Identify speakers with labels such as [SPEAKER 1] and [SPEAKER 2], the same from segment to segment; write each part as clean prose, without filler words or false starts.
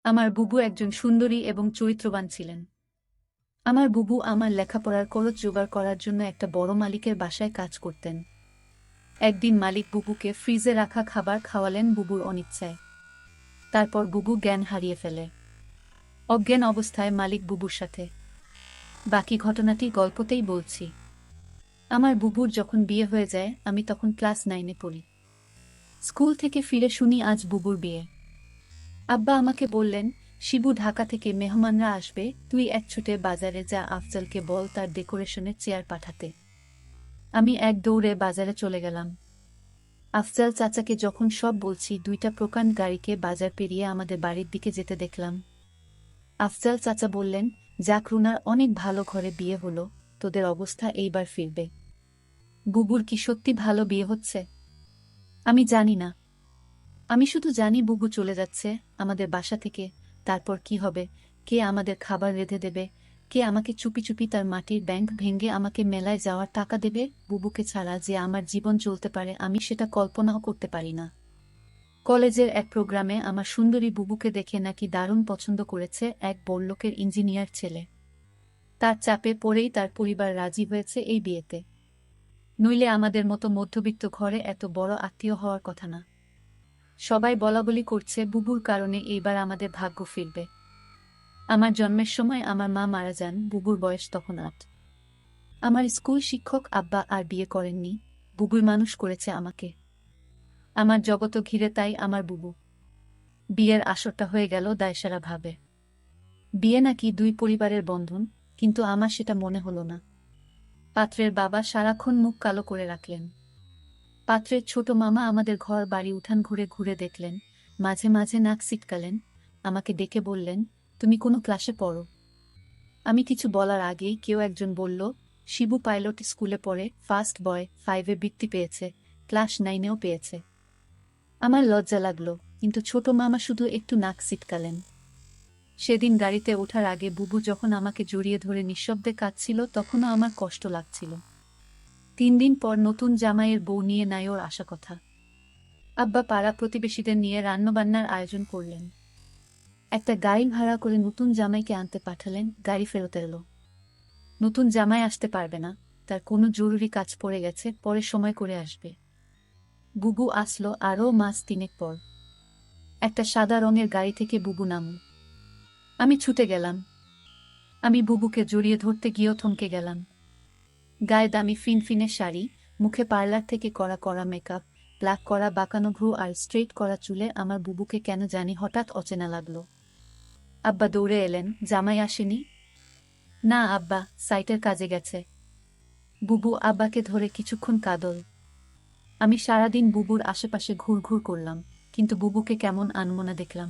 [SPEAKER 1] আমার বুবু একজন সুন্দরী এবং চরিত্রবান ছিলেন। আমার বুবু আমার লেখাপড়ার খরচ জোগাড় করার জন্য একটা বড় মালিকের বাসায় কাজ করতেন। একদিন মালিক বুবুকে ফ্রিজে রাখা খাবার খাওয়ালেন বুবুর অনিচ্ছায়। তারপর বুবু জ্ঞান হারিয়ে ফেলে। অজ্ঞান অবস্থায় মালিক বুবুর সাথে। বাকি ঘটনাটি গল্পতেই বলছি। আমার বুবুর যখন বিয়ে হয়ে যায় আমি তখন ক্লাস 9-এ পড়ি। স্কুল থেকে ফিরে শুনি আজ বুবুর বিয়ে। আব্বা আমাকে বললেন, শিবু ঢাকা থেকে মেহমানরা আসবে, তুই এক ছুটে বাজারে যা, আফজালকে বল তার ডেকোরেশনের চেয়ার পাঠাতে। আমি এক দৌড়ে বাজারে চলে গেলাম। আফজাল চাচাকে যখন সব বলছি, 2টা প্রকাণ্ড গাড়িকে বাজার পেরিয়ে আমাদের বাড়ির দিকে যেতে দেখলাম। আফজাল চাচা বললেন, যাক রুনার অনেক ভালো ঘরে বিয়ে হলো, তোদের অবস্থা এইবার ফিরবে। বুবুর কি সত্যি ভালো বিয়ে হচ্ছে? আমি জানি না। আমি শুধু জানি বুবু চলে যাচ্ছে আমাদের বাসা থেকে। তারপর কি হবে? কে আমাদের খাবার রেঁধে দেবে? কে আমাকে চুপি চুপি তার মাটির ব্যাংক ভেঙে আমাকে মেলায় যাওয়ার টাকা দেবে? বুবুকে ছাড়া যে আমার জীবন চলতে পারে আমি সেটা কল্পনাও করতে পারি না। কলেজের এক প্রোগ্রামে আমার সুন্দরী বুবুকে দেখে নাকি দারুণ পছন্দ করেছে এক বড়লোকের ইঞ্জিনিয়ার ছেলে। তার চাপে পড়েই তার পরিবার রাজি হয়েছে এই বিয়েতে। নইলে আমাদের মতো মধ্যবিত্ত ঘরে এত বড় আত্মীয় হওয়ার কথা না। সবাই বলাবলি করছে বুবুর কারণে এইবার আমাদের ভাগ্য ফিরবে। আমার জন্মের সময় আমার মা মারা যান, বুবুর বয়স তখন 8। আমার স্কুল শিক্ষক আব্বা আর বিয়ে করেননি, বুবুই মানুষ করেছে আমাকে। আমার জগত ঘিরে তাই আমার বুবু। বিয়ের আসরটা হয়ে গেল দায়সারা ভাবে। বিয়ে নাকি 2 পরিবারের বন্ধন, কিন্তু আমার সেটা মনে হলো না। পাত্রের বাবা সারাক্ষণ মুখ কালো করে রাখলেন। পাত্রের ছোট মামা আমাদের ঘর বাড়ি উঠান ঘুরে ঘুরে দেখলেন, মাঝে মাঝে নাক সিটকালেন, আমাকে ডেকে বললেন, তুমি কোনো ক্লাসে পড়ো? আমি কিছু বলার আগেই কেউ একজন বলল, শিবু পাইলট স্কুলে পড়ে, ফার্স্ট বয়, 5-এ বৃত্তি পেয়েছে, ক্লাস 9-এও পেয়েছে। আমার লজ্জা লাগলো, কিন্তু ছোট মামা শুধু একটু নাক সিটকালেন। সেদিন গাড়িতে ওঠার আগে বুবু যখন আমাকে জড়িয়ে ধরে নিঃশব্দে কাঁদছিল তখনও আমার কষ্ট লাগছিল। 3 দিন পর নতুন জামাইয়ের বউ নিয়ে নাইওর আসা কথা। আব্বা পাড়া প্রতিবেশীদের নিয়ে রান্নাবান্নার আয়োজন করলেন। একটা গাড়ি ভাড়া করে নতুন জামাইকে আনতে পাঠালেন, গাড়ি ফেরত এলো। নতুন জামাই আসতে পারবে না, তার কোনো জরুরি কাজ পড়ে গেছে, পরে সময় করে আসবে। বুবু আসলো আরও মাস 3 পর। একটা সাদা রঙের গাড়ি থেকে বুবু নামল। আমি ছুটে গেলাম। আমি বুবুকে জড়িয়ে ধরতে গিয়েও থমকে গেলাম। গায়ে দামি ফিনফিনে শাড়ি, মুখে পার্লার থেকে করা করা মেকআপ, প্লাক করা বাঁকানো ভ্রু আর স্ট্রেট করা চুলে আমার বুবুকে কেন জানি হঠাৎ অচেনা লাগলো। আব্বা দৌড়ে এলেন, জামাই আসেনি? না আব্বা, সাইটের কাজে গেছে। বুবু আব্বাকে ধরে কিছুক্ষণ কাঁদল। আমি সারাদিন বুবুর আশেপাশে ঘুরঘুর করলাম, কিন্তু বুবুকে কেমন আনমনা দেখলাম।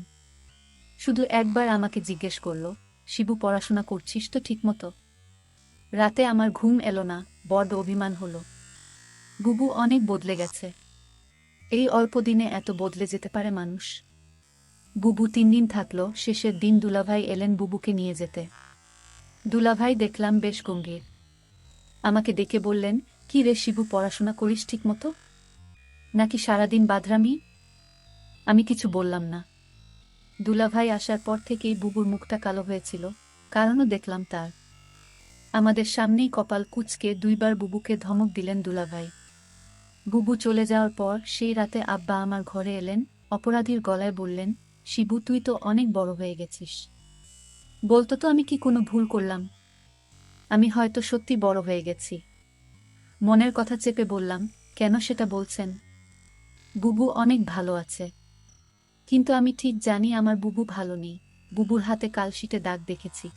[SPEAKER 1] শুধু একবার আমাকে জিজ্ঞেস করল, শিবু পড়াশোনা করছিস তো ঠিকমতো? রাতে আমার ঘুম এলো না, বড্ড অভিমান হলো। বুবু অনেক বদলে গেছে। এই অল্প দিনে এত বদলে যেতে পারে মানুষ? বুবু 3 দিন থাকলো, শেষের দিন দুলাভাই এলেন বুবুকে নিয়ে যেতে। দুলাভাই দেখলাম বেশ গম্ভীর। আমাকে ডেকে বললেন, কি রে শিবু, পড়াশোনা করিস ঠিকমতো নাকি সারাদিন বাদরামি? আমি কিছু বললাম না। দুলাভাই আসার পর থেকেই বুবুর মুখটা কালো হয়েছিল, কারণও দেখলাম তার। আমাদের সামনেই কপাল কুঁচকে 2বার বুবুকে ধমক দিলেন দুলাভাই। বুবু চলে যাওয়ার পর সেই রাতে আব্বা আমার ঘরে এলেন, অপরাধীর গলায় বললেন, শিবু তুই তো অনেক বড় হয়ে গেছিস। বলতো তো আমি কি কোনো ভুল করলাম? আমি হয়তো সত্যি বড় হয়ে গেছি। মনের কথা চেপে বললাম, কেন সেটা বলছেন? বুবু অনেক ভালো আছে। কিন্তু আমি ঠিক জানি আমার বুবু ভালো নেই। বুবুর হাতে কালশিটে দাগ দেখেছি।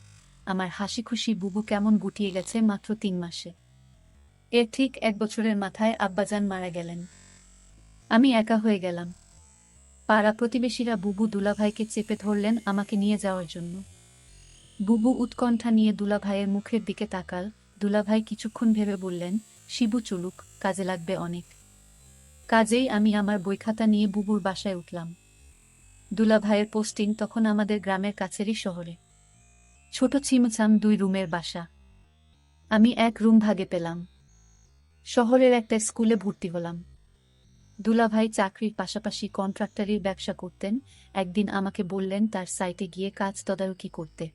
[SPEAKER 1] আমার হাসি খুশি বুবু কেমন গুটিয়ে গেছে মাত্র 3 মাসে। এর ঠিক 1 বছরের মাথায় আব্বাজান মারা গেলেন। আমি একা হয়ে গেলাম। পাড়া প্রতিবেশীরা বুবু দুলাভাইকে চেপে ধরলেন আমাকে নিয়ে যাওয়ার জন্য। বুবু উৎকণ্ঠা নিয়ে দুলাভাইয়ের মুখের দিকে তাকাল। দুলাভাই কিছুক্ষণ ভেবে বললেন, শিবু চলুক, কাজে লাগবে অনেক। কাজেই আমি আমার বইখাতা নিয়ে বুবুর বাসায় উঠলাম। দুলাভাইয়ের পোস্টিং তখন আমাদের গ্রামের কাছেরই শহরে। ছোট ছিমছাম 2 রুমের বাসা। আমি 1 রুম ভাগে পেলাম। শহরের একটা স্কুলে ভর্তি হলাম। দুলাভাই চাকরির পাশাপাশি কন্ট্রাক্টরির ব্যবসা করতেন। একদিন আমাকে বললেন তার সাইটে গিয়ে কাজ তদারকি করতে।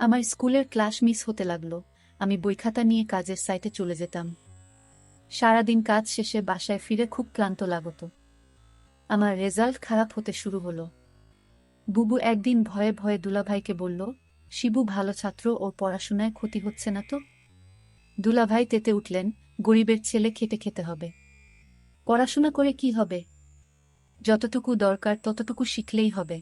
[SPEAKER 1] আমার স্কুলের ক্লাস মিস হতে লাগলো। আমি বইখাতা নিয়ে কাজের সাইটে চলে যেতাম। সারাদিন কাজ শেষে বাসায় ফিরে খুব ক্লান্ত লাগত। আমার রেজাল্ট খারাপ হতে শুরু হলো। বুবু একদিন ভয়ে ভয়ে দুলাভাইকে বলল, শিবু ভালো ছাত্র, ওর পড়াশোনায় ক্ষতি হচ্ছে না তো? দুলাভাই তেতে উঠলেন, গরিবের ছেলে খেটে খেতে হবে। পড়াশোনা করে কি হবে? যতটুকু দরকার ততটুকু শিখলেই হবে।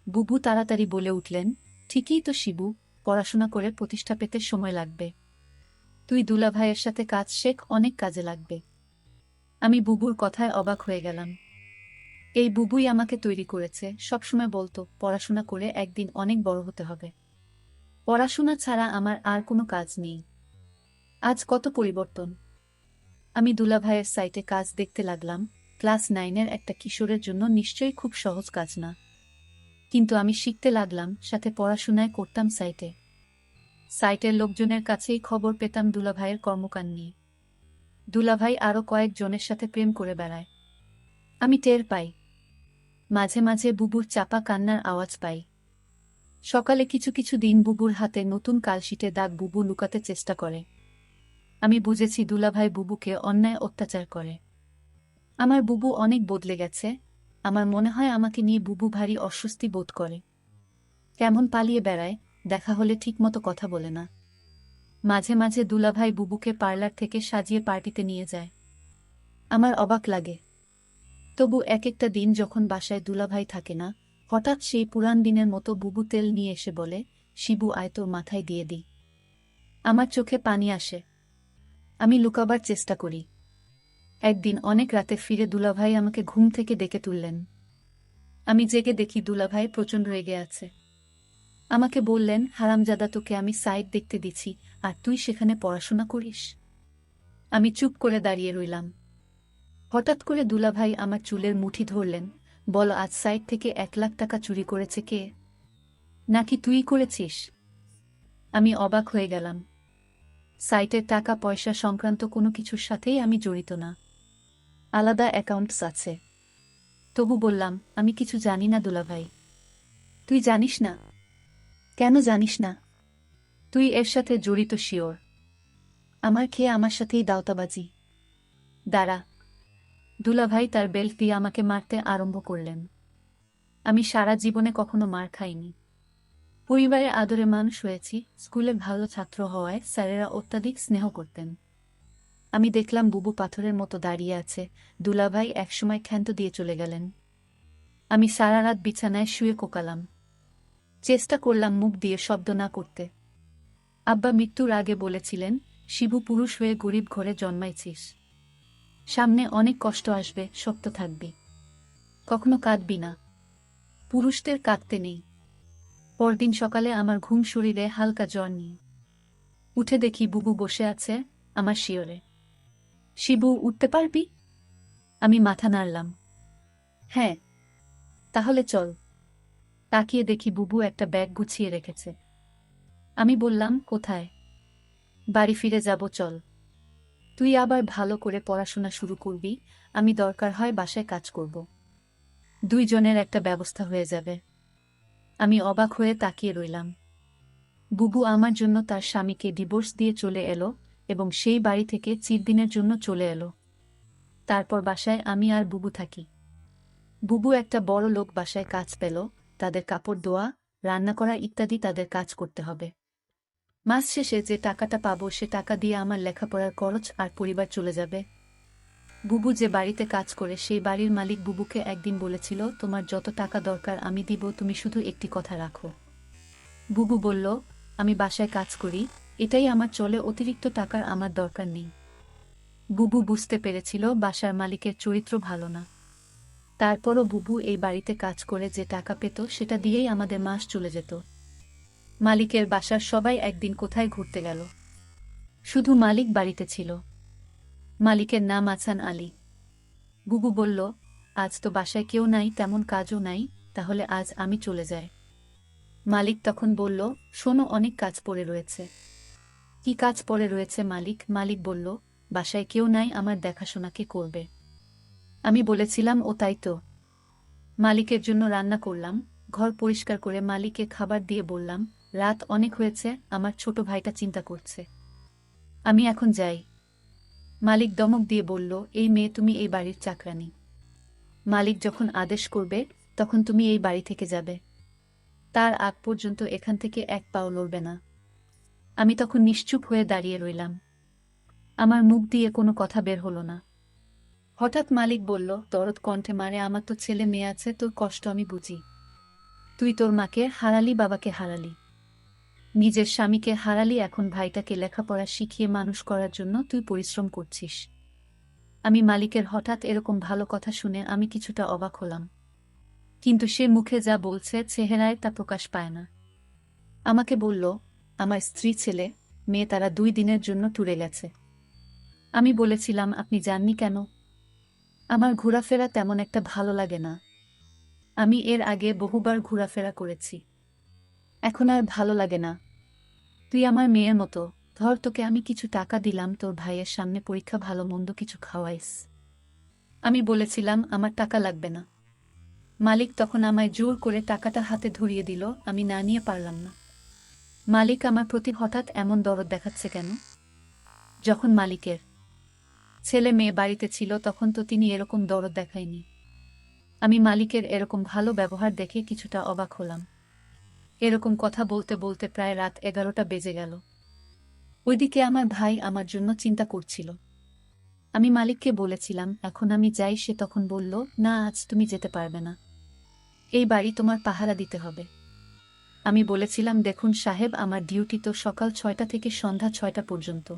[SPEAKER 1] বুবু তাড়াতাড়ি বলে উঠলেন, ঠিকই তো শিবু, পড়াশোনা করে প্রতিষ্ঠা পেতে সময় লাগবে। তুই দুলাভাইয়ের সাথে কাজ শেখ, অনেক কাজে লাগবে। আমি বুবুর কথায় অবাক হয়ে গেলাম। এই বুবুই আমাকে তৈরি করেছে। সবসময় বলতো পড়াশোনা করে একদিন অনেক বড় হতে হবে। পড়াশোনা ছাড়া আমার আর কোনো কাজ নেই। আজ কত পরিবর্তন! আমি দুলাভাইয়ের সাইটে কাজ দেখতে লাগলাম। ক্লাস 9-এর একটা কিশোরের জন্য নিশ্চয়ই খুব সহজ কাজ না। কিন্তু আমি শিখতে লাগলাম, সাথে পড়াশোনায় করতাম সাইটে। সাইটের লোকজনের কাছেই খবর পেতাম দুলাভাইয়ের কর্মকাণ্ড নিয়ে। দুলাভাই আরও কয়েকজনের সাথে প্রেম করে বেড়ায়। আমি টের পাই। মাঝে মাঝে বুবুর চাপা কান্নার আওয়াজ পাই। সকালে কিছু কিছু দিন বুবুর হাতে নতুন কালশিটে দাগ বুবু লুকাতে চেষ্টা করে। আমি বুঝেছি দুলাভাই বুবুকে অন্যায় অত্যাচার করে। আমার বুবু অনেক বদলে গেছে। আমার মনে হয় আমাকে নিয়ে বুবু ভারী অস্বস্তি বোধ করে। কেমন পালিয়ে বেড়ায়, দেখা হলে ঠিকমতো কথা বলে না। মাঝে মাঝে দুলাভাই বুবুকে পার্লার থেকে সাজিয়ে পার্টিতে নিয়ে যায়। আমার অবাক লাগে। তবু এক একটা দিন যখন বাসায় দুলাভাই থাকে না, হঠাৎ সেই পুরান দিনের মতো বুবু তেল নিয়ে এসে বলে, শিবু আয় তোর মাথায় দিয়ে দিই। আমার চোখে পানি আসে। আমি লুকাবার চেষ্টা করি। একদিন অনেক রাতে ফিরে দুলাভাই আমাকে ঘুম থেকে ডেকে তুললেন। আমি জেগে দেখি দুলাভাই প্রচণ্ড রেগে আছে। আমাকে বললেন, হারামজাদা, তোকে আমি সাইট দেখতে দিছি আর তুই সেখানে পড়াশোনা করিস? আমি চুপ করে দাঁড়িয়ে রইলাম। হঠাৎ করে দুলাভাই আমার চুলের মুঠি ধরলেন। বল, আজ সাইট থেকে 1 লাখ টাকা চুরি করেছে কে? নাকি তুই করেছিস? আমি অবাক হয়ে গেলাম। সাইটের টাকা পয়সা সংক্রান্ত কোনো কিছুর সাথেই আমি জড়িত না। আলাদা অ্যাকাউন্টস আছে। তবু বললাম, আমি কিছু জানি না দুলাভাই। তুই জানিস না? কেন জানিস না? তুই এর সাথে জড়িত শিওর? আমার খেয়ে আমার সাথেই দাওতাবাজি। দাঁড়া। দুলাভাই তার বেল্ট দিয়ে আমাকে মারতে আরম্ভ করলেন। আমি সারা জীবনে কখনো মার খাইনি। পরিবারে আদরে মানুষ হয়েছি। স্কুলে ভালো ছাত্র হওয়ায় স্যারেরা অত্যাধিক স্নেহ করতেন। আমি দেখলাম বুবু পাথরের মতো দাঁড়িয়ে আছে। দুলাভাই একসময় ক্ষান্ত দিয়ে চলে গেলেন। আমি সারা রাত বিছানায় শুয়ে কোকালাম। চেষ্টা করলাম মুখ দিয়ে শব্দ না করতে। আব্বা মৃত্যুর আগে বলেছিলেন, শিবু, পুরুষ হয়ে গরিব ঘরে জন্মাইছিস। সামনে অনেক কষ্ট আসবে, শক্ত থাকবি। কখনো কাঁদবি না। পুরুষদের কাঁদতে নেই। পরদিন সকালে আমার ঘুম শরীরে হালকা জ্বর নিয়ে উঠে দেখি বুবু বসে আছে আমার শিয়রে। শিবু, উঠতে পারবি? আমি মাথা নাড়লাম। হ্যাঁ। তাহলে চল। তাকিয়ে দেখি বুবু একটা ব্যাগ গুছিয়ে রেখেছে। আমি বললাম, কোথায়? বাড়ি ফিরে যাব, চল। তুই আবার ভালো করে পড়াশোনা শুরু করবি, আমি দরকার হয় বাসায় কাজ করব। দুইজনের একটা ব্যবস্থা হয়ে যাবে। আমি অবাক হয়ে তাকিয়ে রইলাম। বুবু আমার জন্য তার স্বামীকে ডিভোর্স দিয়ে চলে এলো এবং সেই বাড়ি থেকে চিরদিনের জন্য চলে এলো। তারপর বাসায় আমি আর বুবু থাকি। বুবু একটা বড় লোক বাসায় কাজ পেল। তাদের কাপড় ধোয়া, রান্না করা ইত্যাদি তাদের কাজ করতে হবে। মাস শেষে যে টাকাটা পাবো সে টাকা দিয়ে আমার লেখাপড়ার খরচ আর পরিবার চলে যাবে। বুবু যে বাড়িতে কাজ করে সেই বাড়ির মালিক বুবুকে একদিন বলেছিল, তোমার যত টাকা দরকার আমি দিব, তুমি শুধু একটি কথা রাখো। বুবু বলল, আমি বাসায় কাজ করি, এটাই আমার চলে, অতিরিক্ত টাকার আমার দরকার নেই। বুবু বুঝতে পেরেছিল বাসার মালিকের চরিত্র ভালো না। তারপরও বুবু এই বাড়িতে কাজ করে যে টাকা পেত সেটা দিয়েই আমাদের মাস চলে যেত। মালিকের বাসার সবাই একদিন কোথায় ঘুরতে গেল। শুধু মালিক বাড়িতে ছিল। মালিকের নাম আছান আলী। বুবু বলল, আজ তো বাসায় কেউ নাই, তেমন কাজও নাই, তাহলে আজ আমি চলে যাই। মালিক তখন বলল, শোনো, অনেক কাজ পড়ে রয়েছে। কি কাজ পড়ে রয়েছে মালিক? মালিক বলল, বাসায় কেউ নাই, আমার দেখাশোনা কে করবে? আমি বলেছিলাম, ও তাই তো। মালিকের জন্য রান্না করলাম, ঘর পরিষ্কার করে মালিককে খাবার দিয়ে বললাম, রাত অনেক হয়েছে, আমার ছোট ভাইটা চিন্তা করছে। আমি এখন যাই। মালিক ধমক দিয়ে বলল, এই মেয়ে, তুমি এই বাড়ির চাকরানী। মালিক যখন আদেশ করবে তখন তুমি এই বাড়ি থেকে যাবে। তার আগ পর্যন্ত এখান থেকে এক পাও লড়বে না। আমি তখন নিশ্চুপ হয়ে দাঁড়িয়ে রইলাম। আমার মুখ দিয়ে কোনো কথা বের হলো না। হঠাৎ মালিক বলল দরদ কণ্ঠে, মারে, আমার তো ছেলে মেয়ে আছে, তোর কষ্ট আমি বুঝি। তুই তোর মাকে হারালি, বাবাকে হারালি, নিজের স্বামীকে হারালি, এখন ভাইটাকে লেখাপড়া শিখিয়ে মানুষ করার জন্য তুই পরিশ্রম করছিস। আমি মালিকের হঠাৎ এরকম ভালো কথা শুনে আমি কিছুটা অবাক হলাম, কিন্তু সে মুখে যা বলছে চেহারায় তা প্রকাশ পায় না। আমাকে বলল, আমার স্ত্রী, ছেলে মেয়ে তারা 2 দিনের জন্য ট্যুরে গেছে। আমি বলেছিলাম, আপনি যাননি কেন? আমার ঘোরাফেরা তেমন একটা ভালো লাগে না। আমি এর আগে বহুবার ঘোরাফেরা করেছি, এখন আর ভালো লাগে না। তুই আমার মেয়ের মতো, ধর তোকে আমি কিছু টাকা দিলাম, তোর ভাইয়ের সামনে পরীক্ষা ভালো মন্দ কিছু খাওয়াইস। আমি বলেছিলাম, আমার টাকা লাগবে না। মালিক তখন আমায় জোর করে টাকাটা হাতে ধরিয়ে দিল, আমি না নিয়ে পারলাম না। মালিক আমার প্রতি হঠাৎ এমন দরদ দেখাচ্ছে কেন? যখন মালিকের ছেলে মেয়ে বাড়িতে ছিল তখন তো তিনি এরকম দরদ দেখায়নি। আমি মালিকের এরকম ভালো ব্যবহার দেখে কিছুটা অবাক হলাম। এরকম কথা বলতে বলতে প্রায় রাত 11টা বেজে গেল। ওইদিকে আমার ভাই আমার জন্য চিন্তা করছিল। আমি মালিককে বলেছিলাম, এখন আমি যাই। সে তখন বলল, না, আজ তুমি যেতে পারবে না, এই বাড়ি তোমার পাহারা দিতে হবে। আমি বলেছিলাম, দেখুন সাহেব, আমার ডিউটি তো সকাল 6টা থেকে সন্ধ্যা 6টা পর্যন্ত।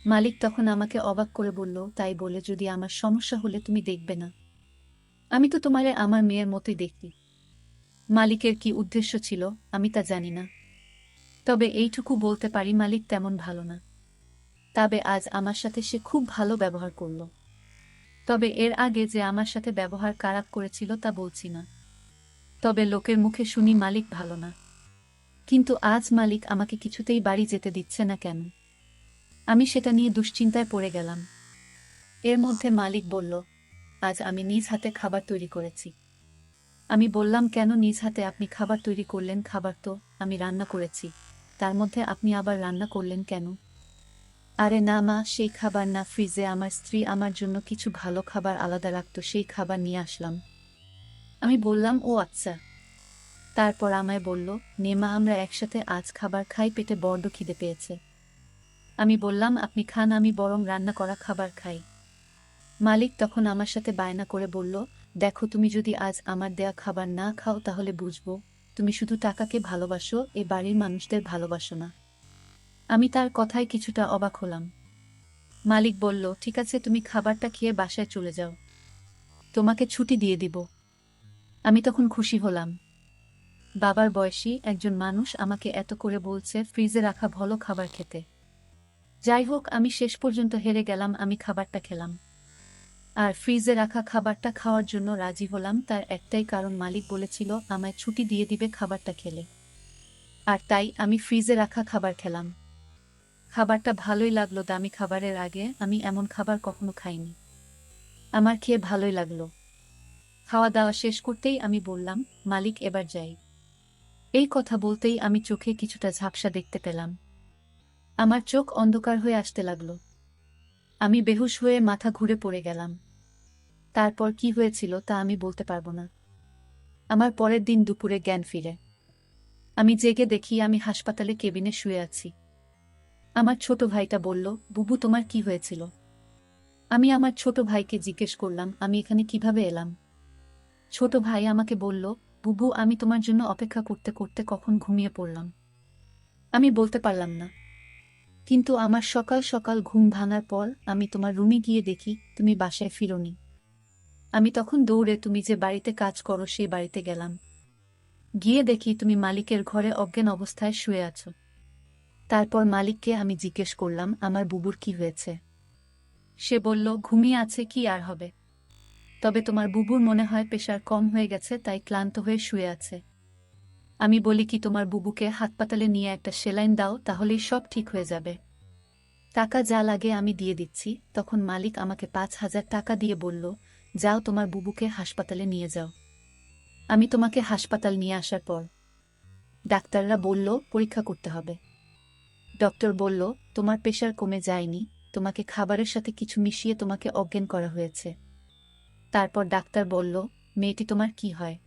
[SPEAKER 1] মালিক তখন আমাকে অবাক করে বলল, তাই বলে যদি আমার সমস্যা হলে তুমি দেখবে না? আমি তো তোমারে আমার মেয়ের মতোই দেখি। মালিকের কি উদ্দেশ্য ছিল আমি তা জানি না, তবে এইটুকু বলতে পারি মালিক তেমন ভালো না। তবে আজ আমার সাথে সে খুব ভালো ব্যবহার করল। তবে এর আগে যে আমার সাথে ব্যবহার খারাপ করেছিল তা বলছি না, তবে লোকের মুখে শুনি মালিক ভালো না। কিন্তু আজ মালিক আমাকে কিছুতেই বাড়ি যেতে দিচ্ছে না কেন? আমি সেটা নিয়ে দুশ্চিন্তায় পড়ে গেলাম। এর মধ্যে মালিক বলল, আজ আমি নিজ হাতে খাবার তৈরি করেছি। আমি বললাম, কেন নিজ হাতে আপনি খাবার তৈরি করলেন? খাবার তো আমি রান্না করেছি, তার মধ্যে আপনি আবার রান্না করলেন কেন? আরে না মা, সেই খাবার না, ফ্রিজে আমার স্ত্রী আমার জন্য কিছু ভালো খাবার আলাদা রাখত, সেই খাবার নিয়ে আসলাম। আমি বললাম, ও আচ্ছা। তারপর আমায় বলল, নে মা, আমরা একসাথে আজ খাবার খাই, পেটে বড্ড খিদে পেয়েছে। আমি বললাম, আপনি খান, আমি বরং রান্না করা খাবার খাই। মালিক তখন আমার সাথে বায়না করে বলল, দেখো, তুমি যদি আজ আমার দেয়া খাবার না খাও তাহলে বুঝবো তুমি শুধু টাকাকে ভালোবাসো, এ বাড়ির মানুষদের ভালোবাসো না। আমি তার কথায় কিছুটা অবাক হলাম। মালিক বলল, ঠিক আছে, তুমি খাবারটা খেয়ে বাসায় চলে যাও, তোমাকে ছুটি দিয়ে দিব। আমি তখন খুশি হলাম। বাবার বয়সী একজন মানুষ আমাকে এত করে বলছে ফ্রিজে রাখা ভালো খাবার খেতে। যাই হোক, আমি শেষ পর্যন্ত হেরে গেলাম। আমি খাবারটা খেলাম, আর ফ্রিজে রাখা খাবারটা খাওয়ার জন্য রাজি হলাম তার একটাই কারণ, মালিক বলেছিল আমায় ছুটি দিয়ে দিবে খাবারটা খেলে। আর তাই আমি ফ্রিজে রাখা খাবার খেলাম। খাবারটা ভালোই লাগলো, দামি খাবারের আগে আমি এমন খাবার কখনো খাইনি। আমার খেয়ে ভালোই লাগলো। খাওয়া দাওয়া শেষ করতেই আমি বললাম, মালিক, এবার যাই। এই কথা বলতেই আমি চোখে কিছুটা ঝাপসা দেখতে পেলাম। আমার চোখ অন্ধকার হয়ে আসতে লাগলো। আমি বেহুশ হয়ে মাথা ঘুরে পড়ে গেলাম। তারপর কি হয়েছিল তা আমি বলতে পারবো না। আমার পরের দিন দুপুরে জ্ঞান ফিরে। আমি জেগে দেখি আমি হাসপাতালে কেবিনে শুয়ে আছি। আমার ছোট ভাইটা বলল, বুবু, তোমার কি হয়েছিল? আমি আমার ছোট ভাইকে জিজ্ঞেস করলাম, আমি এখানে কিভাবে এলাম? ছোট ভাই আমাকে বলল, বুবু, আমি তোমার জন্য অপেক্ষা করতে করতে কখন ঘুমিয়ে পড়লাম। আমি বলতে পারলাম না, কিন্তু আমার সকাল সকাল ঘুম ভাঙার পর আমি তোমার রুমে গিয়ে দেখি তুমি বাসায় ফিরোনি। আমি তখন দৌড়ে তুমি যে বাড়িতে কাজ করো সেই বাড়িতে গেলাম। গিয়ে দেখি তুমি মালিকের ঘরে অজ্ঞান অবস্থায় শুয়ে আছো। তারপর মালিককে আমি জিজ্ঞেস করলাম, আমার বুবুর কি হয়েছে? সে বলল, ঘুমিয়ে আছে, কি আর হবে। তবে তোমার বুবুর মনে হয় প্রেশার কম হয়ে গেছে, তাই ক্লান্ত হয়ে শুয়ে আছে। আমি বলি কি, তোমার বুবুকে হাসপাতালে নিয়ে একটা সেলাইন দাও, তাহলেই সব ঠিক হয়ে যাবে। টাকা যা লাগে আমি দিয়ে দিচ্ছি। তখন মালিক আমাকে 5,000 টাকা দিয়ে বলল, যাও তোমার বুবুকে হাসপাতালে নিয়ে যাও। আমি তোমাকে হাসপাতাল নিয়ে আসার পর ডাক্তাররা বলল পরীক্ষা করতে হবে। ডক্টর বলল তোমার প্রেশার কমে যায়নি, তোমাকে খাবারের সাথে কিছু মিশিয়ে তোমাকে অজ্ঞান করা হয়েছে। তারপর ডাক্তার বলল মেয়েটি তোমার কি হয়?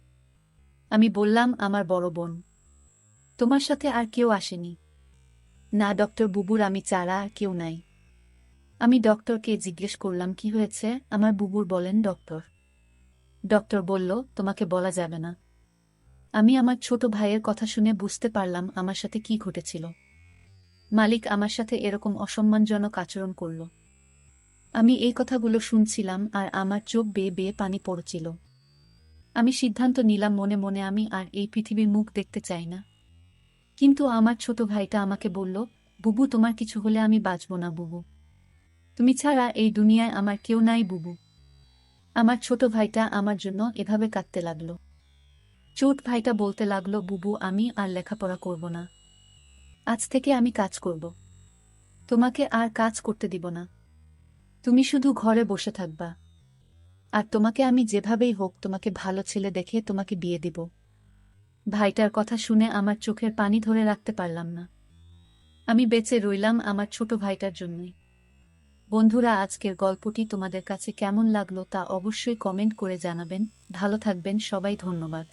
[SPEAKER 1] আমি বললাম আমার বড় বোন। তোমার সাথে আর কেউ আসেনি? না ডক্টর, বুবুর আমি ছাড়া আর কেউ নাই। আমি ডক্টরকে জিজ্ঞেস করলাম কি হয়েছে আমার বুবুর, বলেন ডক্টর। ডক্টর বলল তোমাকে বলা যাবে না। আমি আমার ছোট ভাইয়ের কথা শুনে বুঝতে পারলাম আমার সাথে কি ঘটেছিল। মালিক আমার সাথে এরকম অসম্মানজনক আচরণ করল। আমি এই কথাগুলো শুনছিলাম আর আমার চোখ বেয়ে বেয়ে পানি পড়ছিল। আমি সিদ্ধান্ত নিলাম মনে মনে আমি আর এই পৃথিবীর মুখ দেখতে চাই না। কিন্তু আমার ছোট ভাইটা আমাকে বলল, বুবু তোমার কিছু হলে আমি বাঁচব না বুবু। তুমি ছাড়া এই দুনিয়ায় আমার কেউ নাই বুবু। আমার ছোট ভাইটা আমার জন্য এভাবে কাঁদতে লাগল। ছোট ভাইটা বলতে লাগলো, বুবু আমি আর লেখাপড়া করব না। আজ থেকে আমি কাজ করব। তোমাকে আর কাজ করতে দিব না। তুমি শুধু ঘরে বসে থাকবা। আর তোমাকে আমি যেভাবেই হোক তোমাকে ভালো ছেলে দেখে তোমাকে বিয়ে দিব। ভাইটার কথা শুনে আমার চোখের পানি ধরে রাখতে পারলাম না। আমি বেঁচে রইলাম আমার ছোট ভাইটার জন্যই। বন্ধুরা, আজকের গল্পটি তোমাদের কাছে কেমন লাগলো তা অবশ্যই কমেন্ট করে জানাবেন। ভালো থাকবেন সবাই, ধন্যবাদ।